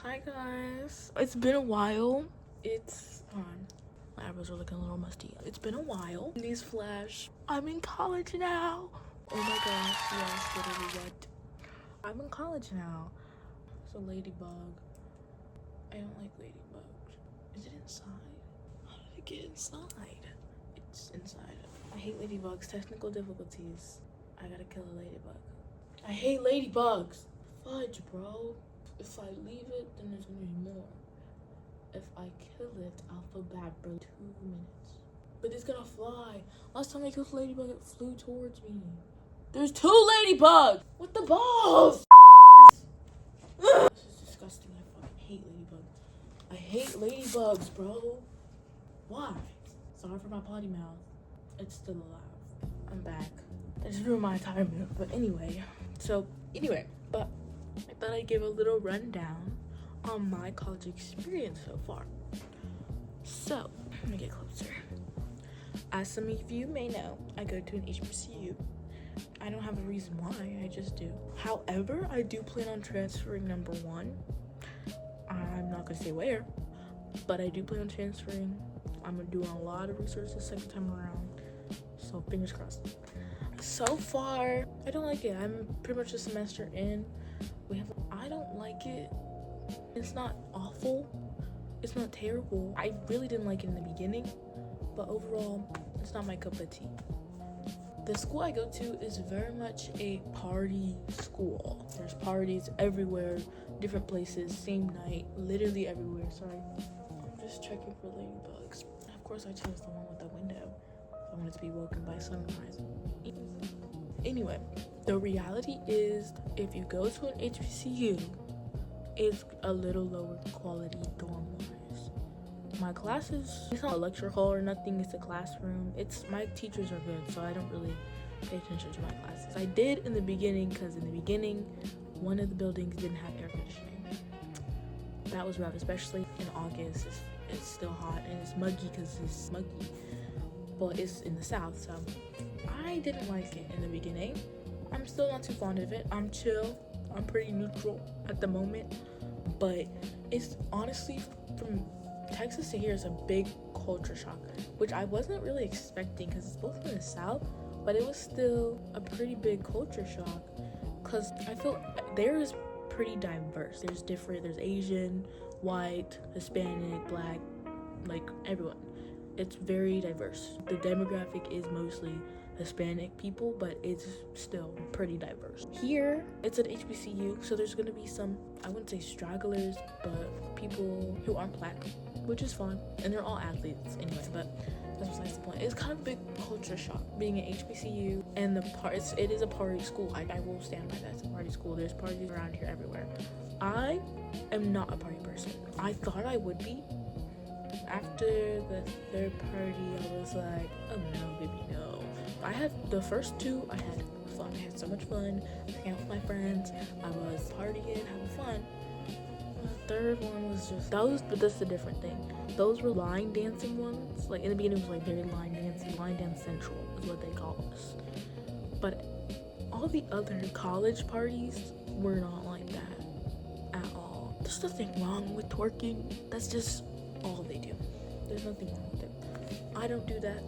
Hi guys. It's been a while. Hold on. My eyebrows are looking a little musty. It's been a while. Newsflash. I'm in college now. Oh my gosh, yes, literally what? I'm in college now. So ladybug. I don't like ladybugs. Is it inside? How did it get inside? It's inside. I hate ladybugs. Technical difficulties. I gotta kill a ladybug. I hate ladybugs. Fudge, bro. If I leave it, then there's gonna be more. If I kill it, I'll feel bad for 2 minutes. But it's gonna fly. Last time I killed a ladybug, it flew towards me. There's 2 ladybugs! With the balls! This is disgusting. I fucking hate ladybugs. I hate ladybugs, bro. Why? Sorry for my potty mouth. It's still alive. I'm back. That just ruined my entire mood. But anyway. But I thought I'd give a little rundown on my college experience so far. So, let me get closer. As some of you may know, I go to an HBCU. I don't have a reason why, I just do. However, I do plan on transferring number 1. I'm not gonna say where, but I do plan on transferring. I'm gonna do a lot of research the second time around, so fingers crossed. So far, I don't like it. I'm pretty much a semester in. I don't like it. It's not awful. It's not terrible. I really didn't like it in the beginning, but overall, it's not my cup of tea. The school I go to is very much a party school. There's parties everywhere, different places, same night, literally everywhere. Sorry. I'm just checking for ladybugs. Of course, I chose the one with the window. I wanted to be woken by sunrise. Anyway, the reality is, if you go to an HBCU, it's a little lower quality dorm-wise. My classes, it's not a lecture hall or nothing, it's a classroom. My teachers are good, so I don't really pay attention to my classes. I did in the beginning, because in the beginning, one of the buildings didn't have air conditioning. That was rough, especially in August. It's still hot, and it's muggy because it's muggy. But it's in the south, so I didn't like it in the beginning. I'm still not too fond of it. I'm chill. I'm pretty neutral at the moment. But it's honestly, from Texas to here, is a big culture shock, which I wasn't really expecting because it's both in the south, but it was still a pretty big culture shock because I feel there is pretty diverse. There's Asian, white, Hispanic, black, like everyone. It's very diverse. The demographic is mostly Hispanic people, but it's still pretty diverse. Here, it's an HBCU, so there's gonna be some, I wouldn't say stragglers, but people who aren't black, which is fun, and they're all athletes anyway, but that's besides the point. It's kind of a big culture shock being an HBCU, and it is a party school. I will stand by that. It's a party school. There's parties around here everywhere. I am not a party person. I thought I would be. After the 3rd party, I was like, oh no, baby, no. I had the first 2, I had fun. I had so much fun. Hanging out with my friends. I was partying, having fun. The 3rd one was just but that's the different thing. Those were line dancing ones. Like in the beginning, it was like very line dancing. Line dance central is what they call us. But all the other college parties were not like that at all. There's nothing wrong with twerking. That's just all they do. There's nothing wrong with it. I don't do that.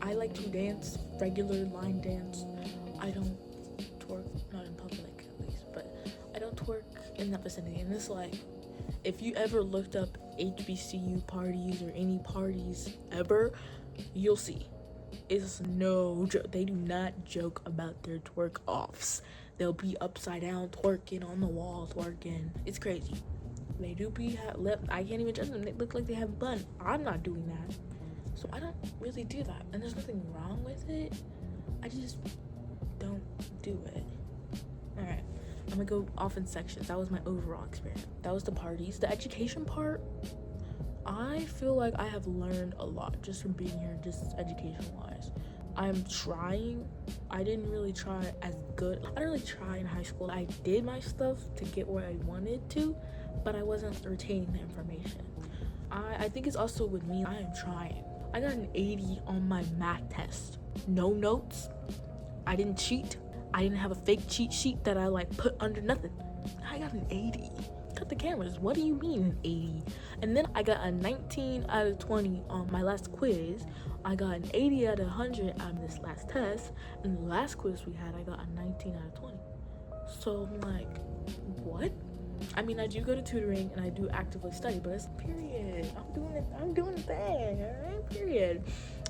I like to dance, regular line dance. I don't twerk, not in public at least, but I don't twerk in that vicinity. And it's like, if you ever looked up HBCU parties or any parties ever, you'll see. It's no joke. They do not joke about their twerk offs. They'll be upside down twerking on the wall twerking. It's crazy. They do I can't even judge them. They look like they have fun. I'm not doing that. So I don't really do that. And there's nothing wrong with it. I just don't do it. Alright. I'm gonna go off in sections. That was my overall experience. That was the parties. The education part, I feel like I have learned a lot just from being here, just education-wise. I'm trying. I didn't really try as good. I didn't really try in high school. I did my stuff to get where I wanted to, but I wasn't retaining the information. I think it's also with me, I am trying. I got an 80 on my math test. No notes. I didn't cheat. I didn't have a fake cheat sheet that I put under nothing. I got an 80. cut the cameras. What do you mean an 80? And then I got a 19 out of 20 on my last quiz. I got an 80 out of 100 on this last test. And the last quiz we had, I got a 19 out of 20. So I'm like, what? I mean, I do go to tutoring and I do actively study, but it's period. I'm doing the thing, alright? Period.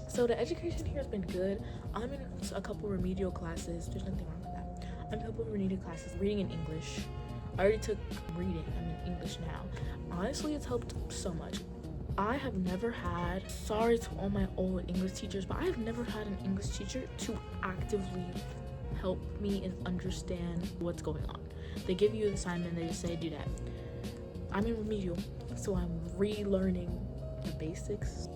So the education here has been good. I'm in a couple remedial classes. There's nothing wrong with that. I'm in a couple remedial classes, reading in English. I already took reading. I'm in English now. Honestly, it's helped so much. I have never had, sorry to all my old English teachers, but I have never had an English teacher to actively help me and understand what's going on. They give you an assignment, they just say do that. I'm in remedial, so I'm relearning the basics.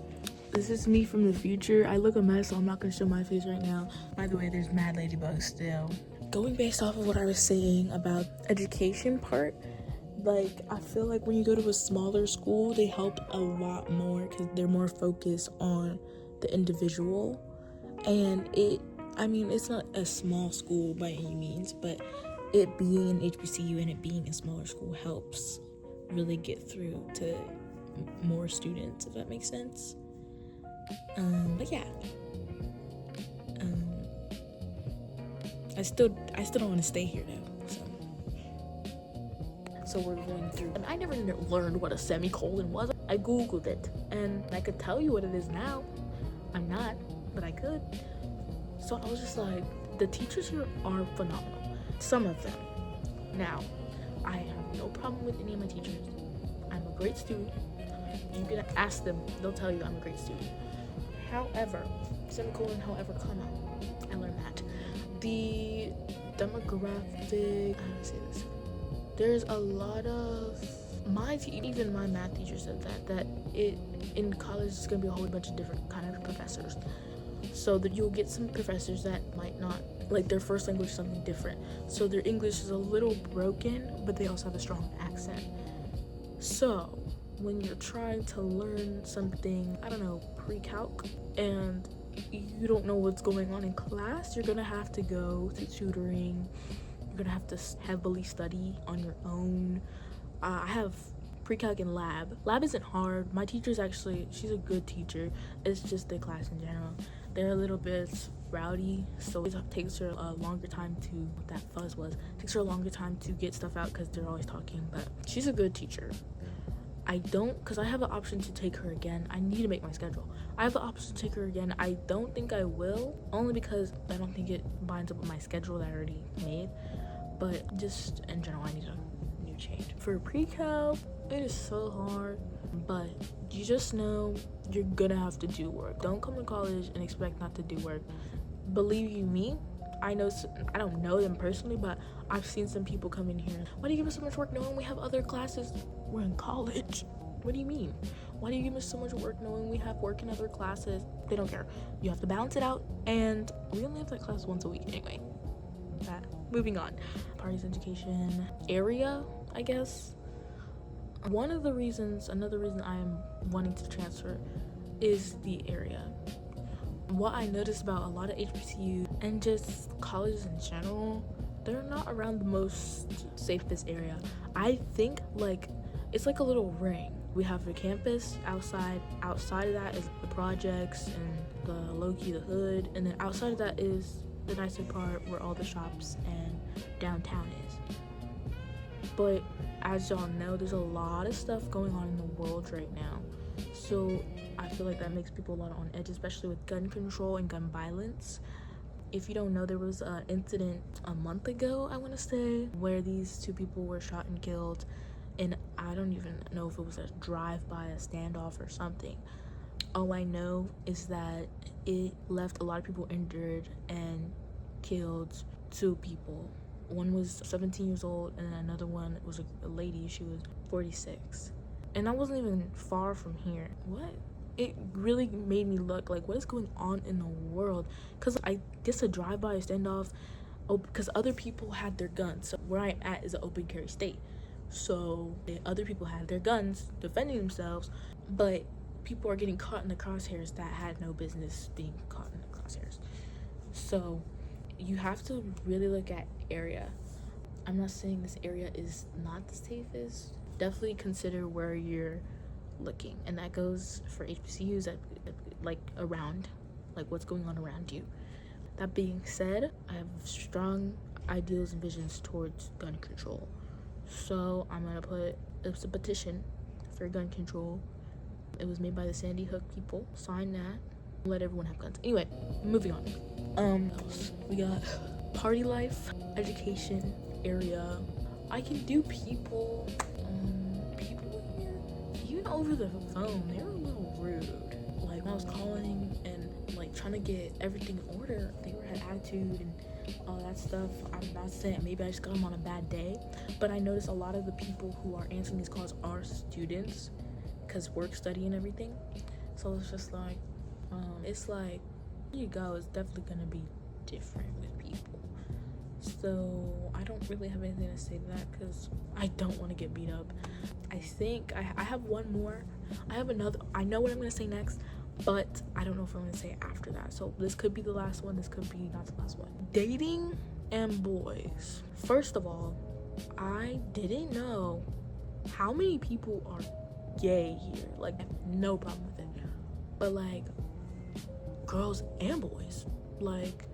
This is me from the future. I look a mess, so I'm not gonna show my face right now. By the way, there's mad ladybugs still. Going based off of what I was saying about education part, like, I feel like when you go to a smaller school, they help a lot more because they're more focused on the individual. And it's not a small school by any means, but it being an HBCU and it being a smaller school helps really get through to more students, if that makes sense. But yeah. I still don't want to stay here though, so we're going through, and I never learned what a semicolon was. I googled it and I could tell you what it is now. I'm not, but I could. So I was just like, the teachers here are phenomenal, some of them. Now, I have no problem with any of my teachers. I'm a great student. You can ask them, they'll tell you I'm a great student. However, semicolon, however, comma, I learned that. The demographic, how do I say this? There's a lot of, even my math teacher said that it in college is gonna be a whole bunch of different kind of professors. So that you'll get some professors that might not, like their first language is something different. So their English is a little broken, but they also have a strong accent. So when you're trying to learn something, I don't know, pre-calc, and you don't know what's going on in class, you're gonna have to go to tutoring. You're gonna have to heavily study on your own. I have pre-calc and lab. Lab isn't hard. My teacher's actually, she's a good teacher. It's just the class in general. They're a little bit rowdy, so it takes her a longer time to, what that fuzz was, takes her a longer time to get stuff out because they're always talking, but she's a good teacher. I don't, because I have an option to take her again. I need to make my schedule. I have the option to take her again. I don't think I will, only because I don't think it binds up with my schedule that I already made. But just in general, I need a new change. For pre-calc, it is so hard, but you just know you're gonna have to do work. Don't come to college and expect not to do work. Believe you me, I don't know them personally, but I've seen some people come in here. Why do you give us so much work knowing we have other classes? We're in college. What do you mean? Why do you give us so much work knowing we have work in other classes? They don't care. You have to balance it out, and we only have that class once a week anyway. Moving on. Parties education area, I guess. Another reason I am wanting to transfer is the area. What I noticed about a lot of HBCU and just colleges in general, they're not around the most safest area. I think it's like a little ring. We have the campus outside of that is the projects and the low-key, the hood, and then outside of that is the nicer part where all the shops and downtown is. But as y'all know, there's a lot of stuff going on in the world right now, so I feel like that makes people a lot on edge, especially with gun control and gun violence. If you don't know, there was an incident a month ago, I want to say, where these two people were shot and killed, and I don't even know if it was a drive-by, a standoff, or something. All I know is that it left a lot of people injured and killed 2 people. One was 17 years old, and then another one was a lady. She was 46. And I wasn't even far from here. What? It really made me look like, what is going on in the world? Because I guess a drive-by, a standoff, because other people had their guns. So where I'm at is an open carry state. So other people had their guns defending themselves, but people are getting caught in the crosshairs that had no business being caught in the crosshairs. So you have to really look at area. I'm not saying this area is not the safest, definitely consider where you're looking, and that goes for HBCUs that like around, like what's going on around you. That being said, I have strong ideals and visions towards gun control, so I'm gonna put, it's a petition for gun control. It was made by the Sandy Hook people. Sign that. Let everyone have guns. Anyway, moving on. What else? We got party life, education area. I can do people here. Even over the phone, they were a little rude. Like when I was calling and like trying to get everything in order, they had attitude and all that stuff. I'm not saying, maybe I just got them on a bad day, but I noticed a lot of the people who are answering these calls are students, because work, study, and everything. So it's just like, it's like, here you go, it's definitely gonna be different with people. So I don't really have anything to say to that, because I don't want to get beat up. I think I have one more. I have another. I know what I'm gonna say next, but I don't know if I'm gonna say it after that. So this could be the last one, this could be not the last one. Dating and boys. First of all, I didn't know how many people are gay here. Like, I have no problem with it, but like girls and boys, like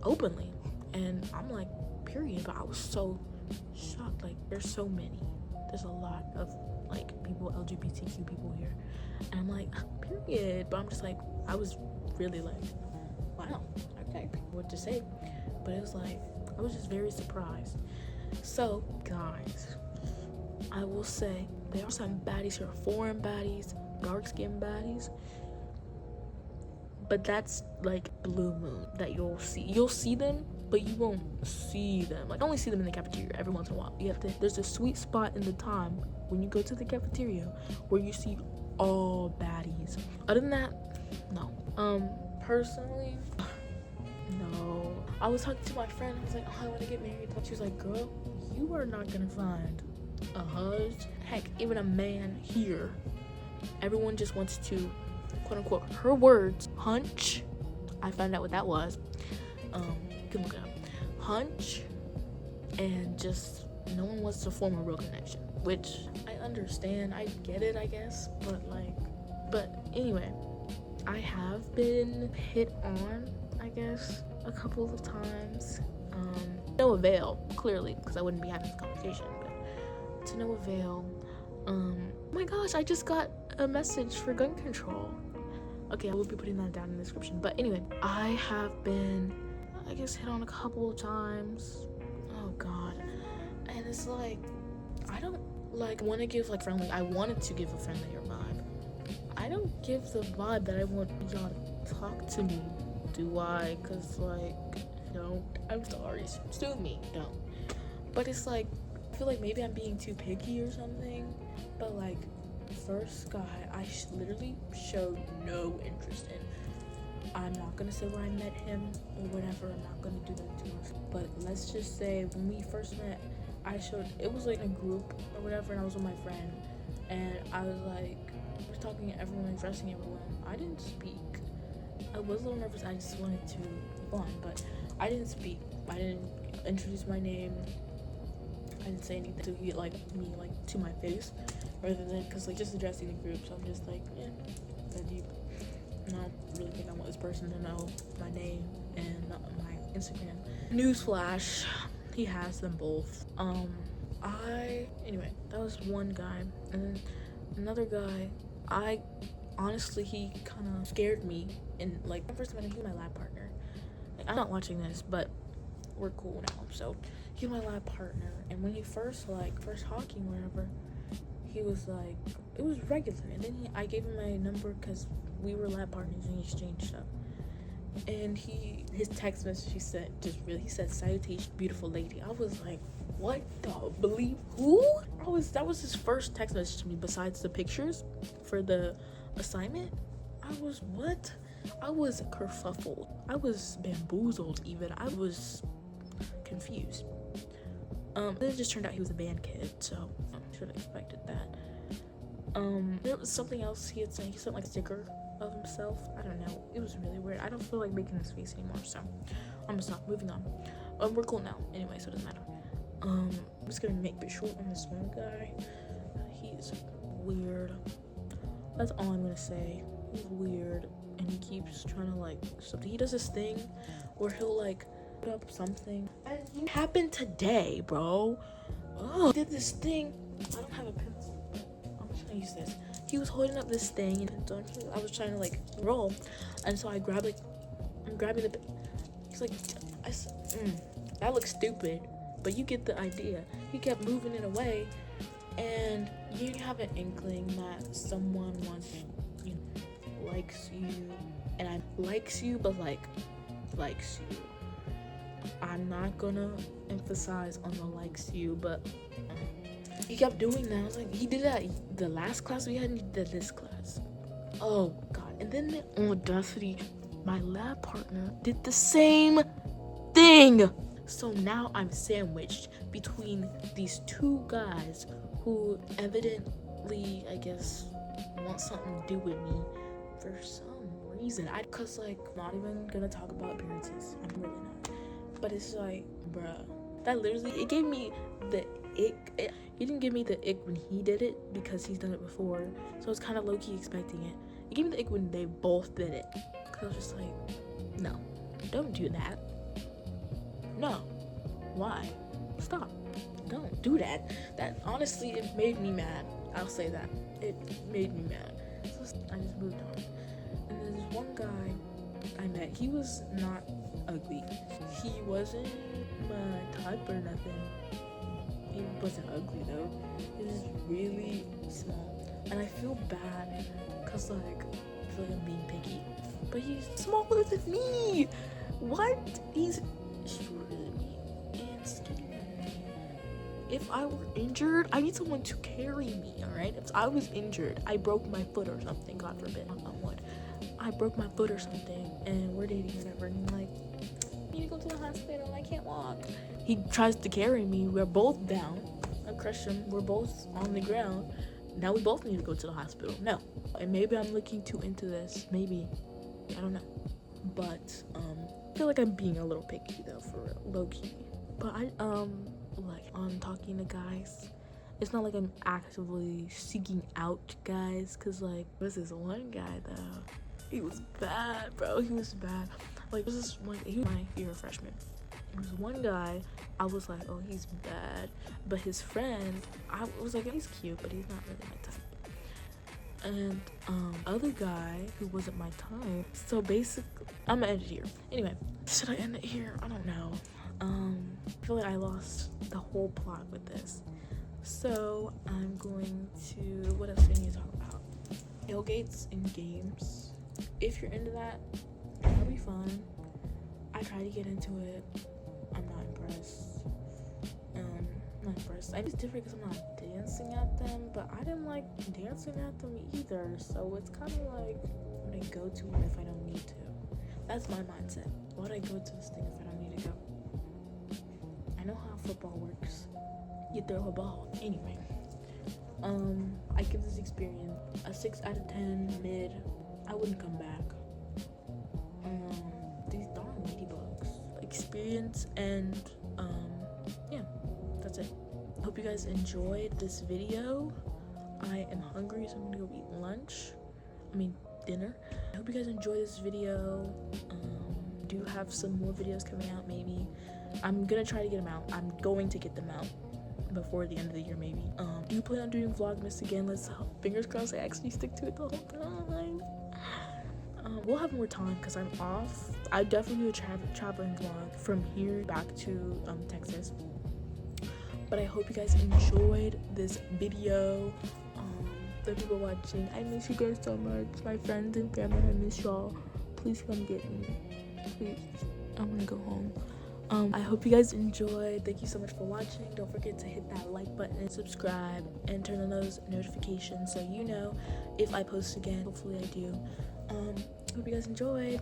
openly. And I'm like, period. But I was so shocked. Like, there's so many, there's a lot of like people, LGBTQ people here, and I'm like, period. But I'm just like, I was really like, wow, okay, what to say. But it was like, I was just very surprised. So guys, I will say there are some baddies here, foreign baddies, dark skinned baddies, but that's like blue moon that you'll see them, but you won't see them. Like, only see them in the cafeteria every once in a while. There's a sweet spot in the time when you go to the cafeteria where you see all baddies. Other than that, no. Personally, no. I was talking to my friend, I was like, oh, I want to get married. She was like, girl, you are not gonna find a husband, heck, even a man here. Everyone just wants to, quote unquote, her words, hunch. I found out what that was. You can look it up. Hunch, and just no one wants to form a real connection, which I understand. I get it, I guess, but anyway, I have been hit on, I guess, a couple of times. No avail, clearly, because I wouldn't be having this conversation, but to no avail. Oh my gosh, I just got a message for gun control. Okay, I will be putting that down in the description. But anyway, I have been, I guess, hit on a couple of times. Oh god. And it's like, I don't like want to give like friendly. I wanted to give a friendlier vibe. I don't give the vibe that I want y'all to talk to me, do I? Cause like, don't. I'm sorry, sue me, don't. But it's like, I feel like maybe I'm being too picky or something. But like, first guy I literally showed no interest in. I'm not gonna say where I met him or whatever. I'm not gonna do that too much. But let's just say when we first met, it was like in a group or whatever, and I was with my friend, and I was like, we're talking to everyone, addressing everyone. I didn't speak. I was a little nervous. I just wanted to keep on, but I didn't speak. I didn't introduce my name. I didn't say anything to get like me like to my face, rather than, because like just addressing the group. So I'm just like, yeah, that deep. I don't really think I want this person to know my name and my Instagram. Newsflash, he has them both. Anyway, that was one guy, and then another guy, honestly, he kind of scared me. And like, when I first met him, he was my lab partner. Like, I'm not watching this, but we're cool now. So he was my lab partner, and when he first talking, whatever, he was like, it was regular. And then I gave him my number because we were lab partners and he exchanged stuff. And his text message, he said, salutation, beautiful lady. I was like, what the believe who? That was his first text message to me besides the pictures for the assignment. I was kerfuffled. I was bamboozled even. I was confused. It just turned out he was a band kid, so I should have expected that. There was something else he had sent. He sent like a sticker of himself. I don't know. It was really weird. I don't feel like making his face anymore, so I'm gonna stop. Moving on. We're cool now. Anyway, so it doesn't matter. I'm just gonna make it short on this one guy. That's all I'm gonna say. He's weird, and he keeps trying to like something. He does this thing where he'll like put up something, and it happened today, bro. Oh, he did this thing. I don't have a pencil, but I'm just gonna use this. He was holding up this thing, and I was trying to like roll, and so I'm grabbing the. He's like, that looks stupid, but you get the idea. He kept moving it away, and you have an inkling that someone wants, likes you, and I likes you, but like likes you. I'm not gonna emphasize on the likes you, but he kept doing that. I was like, he did that the last class we had, and he did this class. Oh god! And then the audacity, my lab partner did the same thing. So now I'm sandwiched between these two guys who evidently, I guess, want something to do with me for some reason. Cause like, I'm not even gonna talk about appearances. I'm really not. But it's like, bruh, that literally, it gave me the ick. He didn't give me the ick when he did it because he's done it before. So I was kind of low-key expecting it. It gave me the ick when they both did it. Cause I was just like, no, don't do that. No. Why? Stop. Don't do that. That honestly, it made me mad. I'll say that. It made me mad. So I just moved on. And there's one guy I met. He was not ugly. He wasn't my type or nothing. He wasn't ugly though. He was really small. And I feel bad because like, I feel like I'm being picky. But he's smaller than me. What? He's shorter than me and skinnier than me. If I were injured, I need someone to carry me, alright? If I was injured, I broke my foot or something, God forbid, knock on wood. I broke my foot or something, and we're dating or whatever, and I'm like, I need to go to the hospital, I can't walk. He tries to carry me, we're both down. I crush him, we're both on the ground. Now we both need to go to the hospital. No. And maybe I'm looking too into this. Maybe. I don't know. But, I feel like I'm being a little picky though, for real, low-key. But like on talking to guys, it's not like I'm actively seeking out guys, cause like there's this one guy though, he was bad, bro. He was bad. Like this is one. He was my year freshman. There was one guy. I was like, oh, he's bad. But his friend, I was like, he's cute, but he's not really my type. And other guy who wasn't my type. So basically, I'm gonna end it here. Anyway, should I end it here? I don't know. I feel like I lost the whole plot with this. So I'm going to, what else do I need to talk about? Tailgates and games. If you're into that, that'll be fun. I try to get into it. I'm not impressed. Not impressed. I think it's different because I'm not dancing at them, but I didn't like dancing at them either. So it's kind of like, would I go to it if I don't need to? That's my mindset. Why would I go to this thing if I don't need to go? I know how football works. You throw a ball. Anyway, I give this experience a 6 out of 10 mid. I wouldn't come back. These darn ladybugs. Experience and yeah, that's it. Hope you guys enjoyed this video. I am hungry, so I'm gonna go eat dinner. I hope you guys enjoy this video. Do have some more videos coming out, maybe. I'm gonna try to get them out. I'm going to get them out before the end of the year, maybe. Do you plan on doing Vlogmas again? Let's fingers crossed I actually stick to it the whole time. We'll have more time because I'm off. I definitely do a traveling vlog from here back to Texas. But I hope you guys enjoyed this video. The people watching, I miss you guys so much. My friends and family, I miss y'all. Please come get me. Please. I'm gonna go home. I hope you guys enjoyed. Thank you so much for watching. Don't forget to hit that like button and subscribe and turn on those notifications so you know if I post again. Hopefully I do. Hope you guys enjoyed.